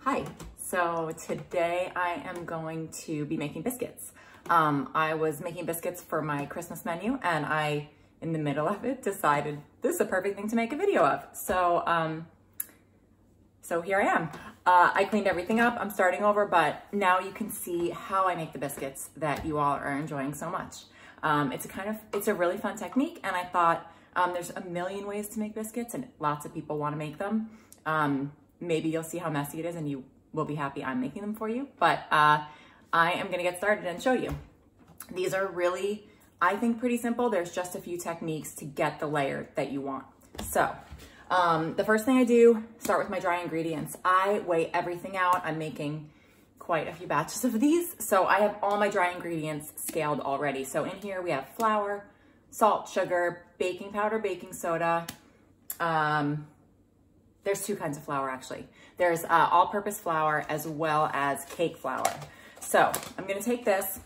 Hi, so today I am going to be making biscuits. I was making biscuits for my Christmas menu and I, in the middle of it, decided this is a perfect thing to make a video of. So here I am. I cleaned everything up, I'm starting over, but now you can see how I make the biscuits that you all are enjoying so much. It's a really fun technique, and I thought there's a million ways to make biscuits and lots of people want to make them. Maybe you'll see how messy it is and you will be happy I'm making them for you, but I am gonna get started and show you. These are really, I think, pretty simple. There's just a few techniques to get the layer that you want. So the first thing I do, start with my dry ingredients. I weigh everything out. I'm making quite a few batches of these, so I have all my dry ingredients scaled already. So in here we have flour, salt, sugar, baking powder, baking soda. There's two kinds of flour actually. There's all-purpose flour as well as cake flour. So I'm gonna take this,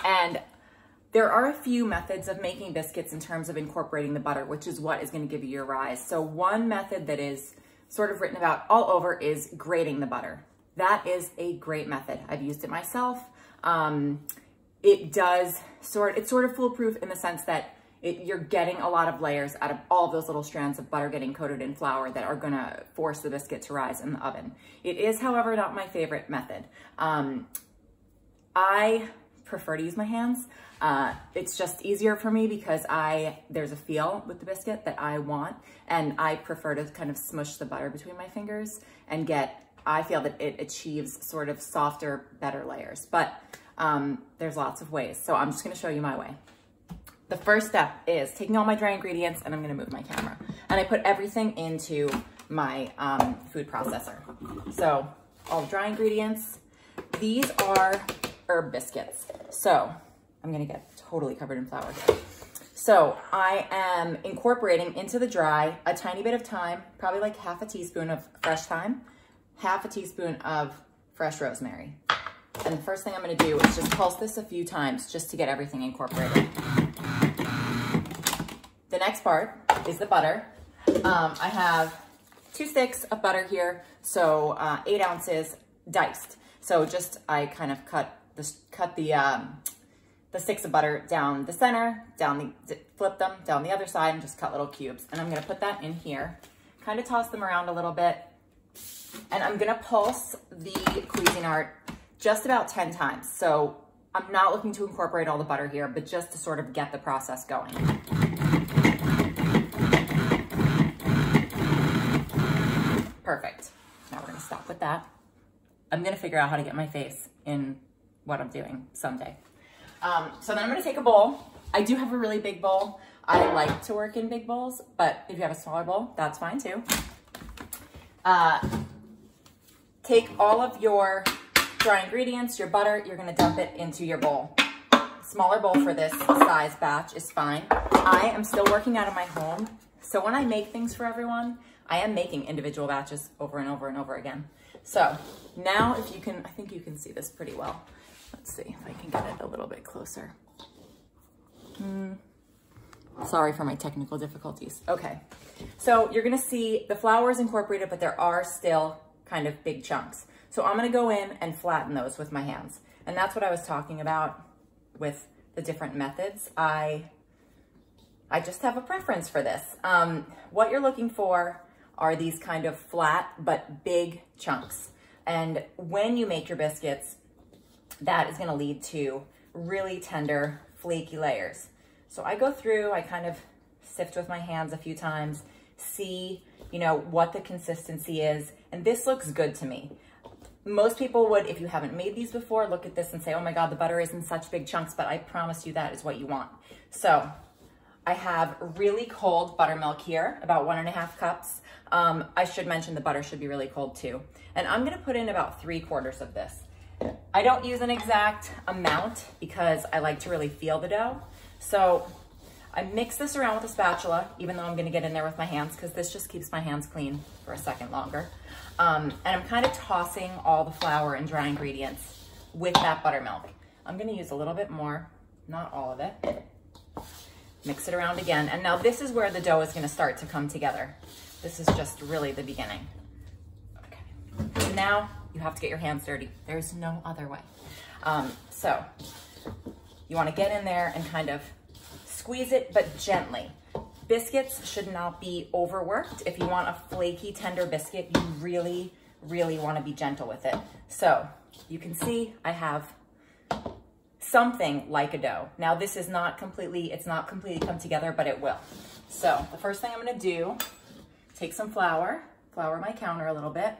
and there are a few methods of making biscuits in terms of incorporating the butter, which is what is gonna give you your rise. So one method that is sort of written about all over is grating the butter. That is a great method. I've used it myself. It's sort of foolproof in the sense that you're getting a lot of layers out of all of those little strands of butter getting coated in flour that are gonna force the biscuit to rise in the oven. It is, however, not my favorite method. I prefer to use my hands. It's just easier for me because there's a feel with the biscuit that I want, and I prefer to kind of smush the butter between my fingers and I feel that it achieves sort of softer, better layers. But there's lots of ways, so I'm just gonna show you my way. The first step is taking all my dry ingredients, and I'm gonna move my camera, and I put everything into my food processor. So all the dry ingredients, these are herb biscuits. So I'm gonna get totally covered in flour here. So I am incorporating into the dry a tiny bit of thyme, probably like half a teaspoon of fresh thyme, half a teaspoon of fresh rosemary. And the first thing I'm gonna do is just pulse this a few times just to get everything incorporated. The next part is the butter. I have 2 sticks of butter here, so 8 ounces diced. So I kind of cut the sticks of butter down the center, flip them down the other side, and just cut little cubes. And I'm gonna put that in here, kind of toss them around a little bit, and I'm gonna pulse the Cuisinart just about 10 times. So I'm not looking to incorporate all the butter here, but just to sort of get the process going. Perfect. Now we're gonna stop with that. I'm gonna figure out how to get my face in what I'm doing someday. So then I'm gonna take a bowl. I do have a really big bowl. I like to work in big bowls, but if you have a smaller bowl, that's fine too. Take all of your dry ingredients, your butter, you're gonna dump it into your bowl. Smaller bowl for this size batch is fine. I am still working out of my home, so when I make things for everyone, I am making individual batches over and over and over again. So now if you can, I think you can see this pretty well. Let's see if I can get it a little bit closer. Sorry for my technical difficulties. Okay, so you're gonna see the flour is incorporated, but there are still kind of big chunks. So I'm gonna go in and flatten those with my hands. And that's what I was talking about with the different methods. I just have a preference for this. What you're looking for are these kind of flat but big chunks. And when you make your biscuits, that is gonna lead to really tender, flaky layers. So I go through, I kind of sift with my hands a few times, see, what the consistency is, and this looks good to me. Most people would, if you haven't made these before, look at this and say, oh my God, the butter is in such big chunks, but I promise you that is what you want. So I have really cold buttermilk here, about 1.5 cups. I should mention the butter should be really cold too. And I'm gonna put in about 3/4 of this. I don't use an exact amount because I like to really feel the dough. So I mix this around with a spatula, even though I'm gonna get in there with my hands because this just keeps my hands clean for a second longer. And I'm kind of tossing all the flour and dry ingredients with that buttermilk. I'm gonna use a little bit more, not all of it. Mix it around again. And now this is where the dough is gonna start to come together. This is just really the beginning. Okay. now you have to get your hands dirty. There's no other way. So you want to get in there and kind of squeeze it, but gently. Biscuits should not be overworked. If you want a flaky, tender biscuit, you really, really want to be gentle with it. So you can see I have something like a dough. Now this is not completely, it's not completely come together, but it will. So the first thing I'm going to do, take some flour my counter a little bit,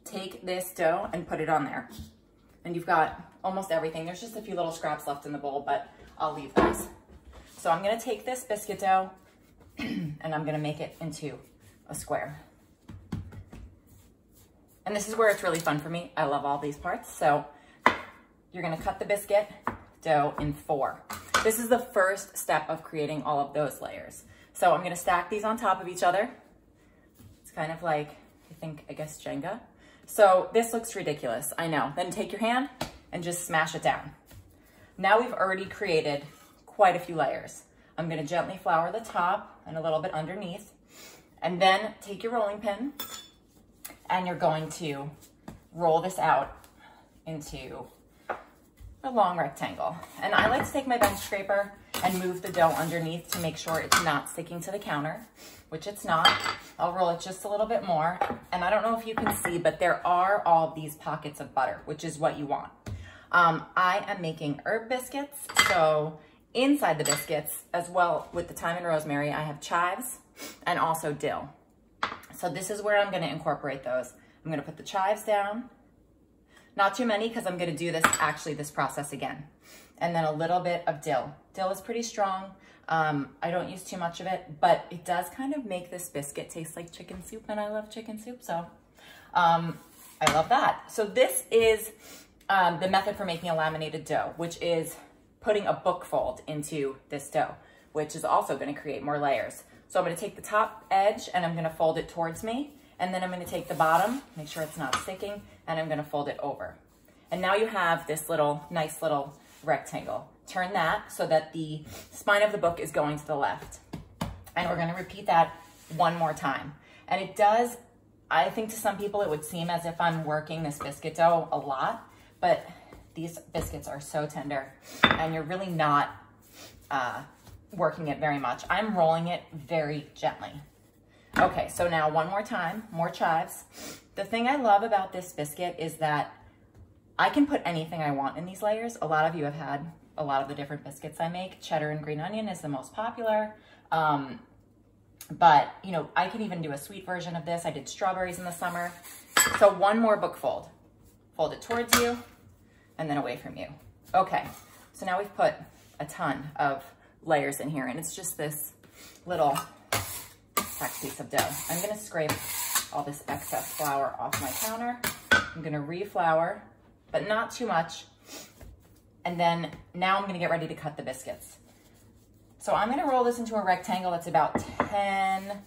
take this dough and put it on there. And you've got almost everything. There's just a few little scraps left in the bowl, but I'll leave those. So I'm going to take this biscuit dough and I'm going to make it into a square. And this is where it's really fun for me. I love all these parts. So you're going to cut the biscuit dough in 4. This is the first step of creating all of those layers. So I'm going to stack these on top of each other. It's kind of like, I guess Jenga. So this looks ridiculous, I know. Then take your hand and just smash it down. Now we've already created quite a few layers. I'm going to gently flour the top and a little bit underneath. And then take your rolling pin and you're going to roll this out into a long rectangle. And I like to take my bench scraper and move the dough underneath to make sure it's not sticking to the counter, which it's not. I'll roll it just a little bit more. And I don't know if you can see, but there are all these pockets of butter, which is what you want. I am making herb biscuits. So inside the biscuits, as well with the thyme and rosemary, I have chives and also dill. So this is where I'm going to incorporate those. I'm going to put the chives down. Not too many because I'm going to do this process again. And then a little bit of dill. Dill is pretty strong. I don't use too much of it, but it does kind of make this biscuit taste like chicken soup, and I love chicken soup, so I love that. So this is the method for making a laminated dough, which is putting a book fold into this dough, which is also going to create more layers. So I'm going to take the top edge and I'm going to fold it towards me. And then I'm going to take the bottom, make sure it's not sticking, and I'm going to fold it over. And now you have this nice little rectangle. Turn that so that the spine of the book is going to the left. And we're going to repeat that one more time. And it does, I think to some people it would seem as if I'm working this biscuit dough a lot, but these biscuits are so tender and you're really not working it very much. I'm rolling it very gently. Okay, so now one more time, more chives. The thing I love about this biscuit is that I can put anything I want in these layers. A lot of you have had a lot of the different biscuits I make. Cheddar and green onion is the most popular. But, you know, I can even do a sweet version of this. I did strawberries in the summer. So one more book fold. Fold it towards you and then away from you. Okay, so now we've put a ton of layers in here and it's just this little packed piece of dough. I'm gonna scrape all this excess flour off my counter. I'm gonna reflour, but not too much. And then now I'm gonna get ready to cut the biscuits. So I'm gonna roll this into a rectangle that's about 10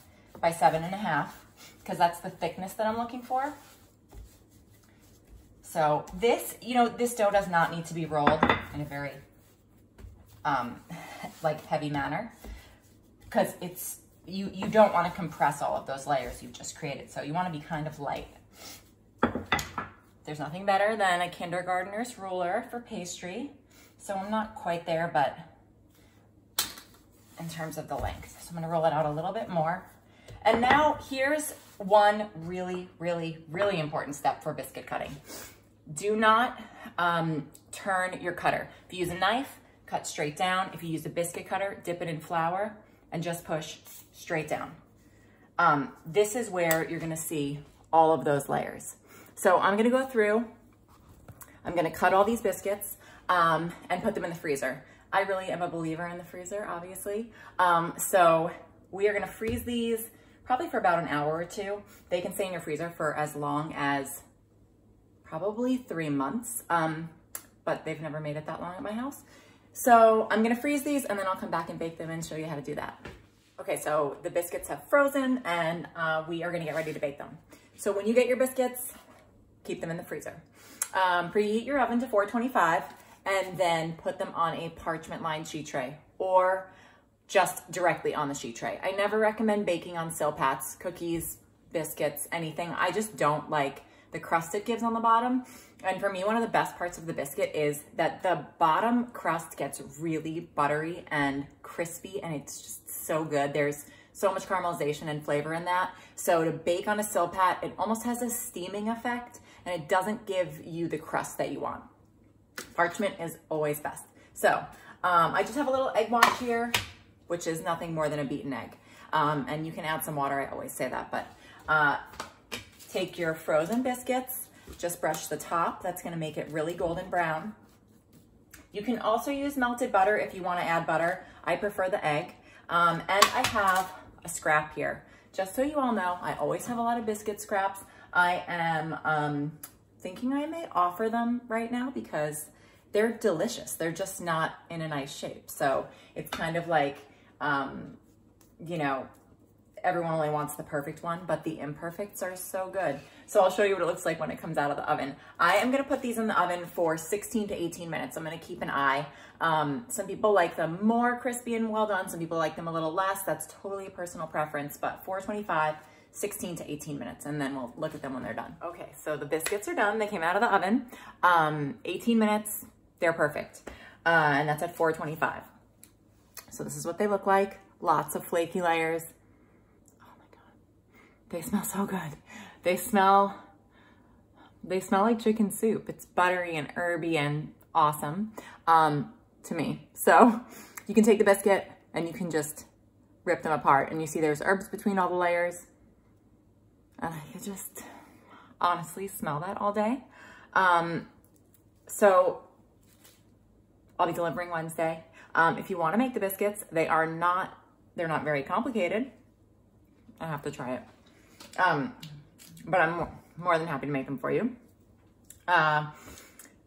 by 7.5, because that's the thickness that I'm looking for. So this, you know, this dough does not need to be rolled in a very like heavy manner, because it's, you don't want to compress all of those layers you've just created. So you want to be kind of light. There's nothing better than a kindergartner's ruler for pastry. So I'm not quite there, but in terms of the length. So I'm going to roll it out a little bit more. And now here's one really, really, really important step for biscuit cutting. Do not turn your cutter. If you use a knife, cut straight down. If you use a biscuit cutter, dip it in flour and just push straight down. This is where you're gonna see all of those layers. So I'm gonna go through, I'm gonna cut all these biscuits and put them in the freezer. I really am a believer in the freezer, obviously. So we are gonna freeze these probably for about an hour or 2. They can stay in your freezer for as long as probably 3 months, but they've never made it that long at my house. So I'm gonna freeze these and then I'll come back and bake them and show you how to do that. Okay, so the biscuits have frozen and we are gonna get ready to bake them. So when you get your biscuits, keep them in the freezer. Preheat your oven to 425 and then put them on a parchment lined sheet tray or just directly on the sheet tray. I never recommend baking on silpats. Cookies biscuits, anything. I just don't like the crust it gives on the bottom. And for me, one of the best parts of the biscuit is that the bottom crust gets really buttery and crispy, and it's just so good. There's so much caramelization and flavor in that. So to bake on a Silpat, it almost has a steaming effect, and it doesn't give you the crust that you want. Parchment is always best. So I just have a little egg wash here, which is nothing more than a beaten egg. And you can add some water, I always say that, but take your frozen biscuits, just brush the top. That's gonna make it really golden brown. You can also use melted butter if you wanna add butter. I prefer the egg. And I have a scrap here. Just so you all know, I always have a lot of biscuit scraps. I am thinking I may offer them right now because they're delicious. They're just not in a nice shape. So it's kind of like, you know, everyone only wants the perfect one, but the imperfects are so good. So I'll show you what it looks like when it comes out of the oven. I am gonna put these in the oven for 16 to 18 minutes. I'm gonna keep an eye. Some people like them more crispy and well done. Some people like them a little less. That's totally a personal preference, but 425, 16 to 18 minutes, and then we'll look at them when they're done. Okay, so the biscuits are done. They came out of the oven. 18 minutes, they're perfect. And that's at 425. So this is what they look like. Lots of flaky layers. They smell so good. They smell like chicken soup. It's buttery and herby and awesome to me. So you can take the biscuit and you can just rip them apart, and you see there's herbs between all the layers. And I could just honestly smell that all day. So I'll be delivering Wednesday. If you want to make the biscuits, they're not very complicated. I have to try it. But I'm more than happy to make them for you.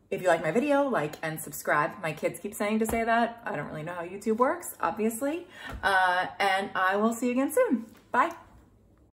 If you like my video, like and subscribe. My kids keep saying to say that. I don't really know how YouTube works, obviously. And I will see you again soon. Bye.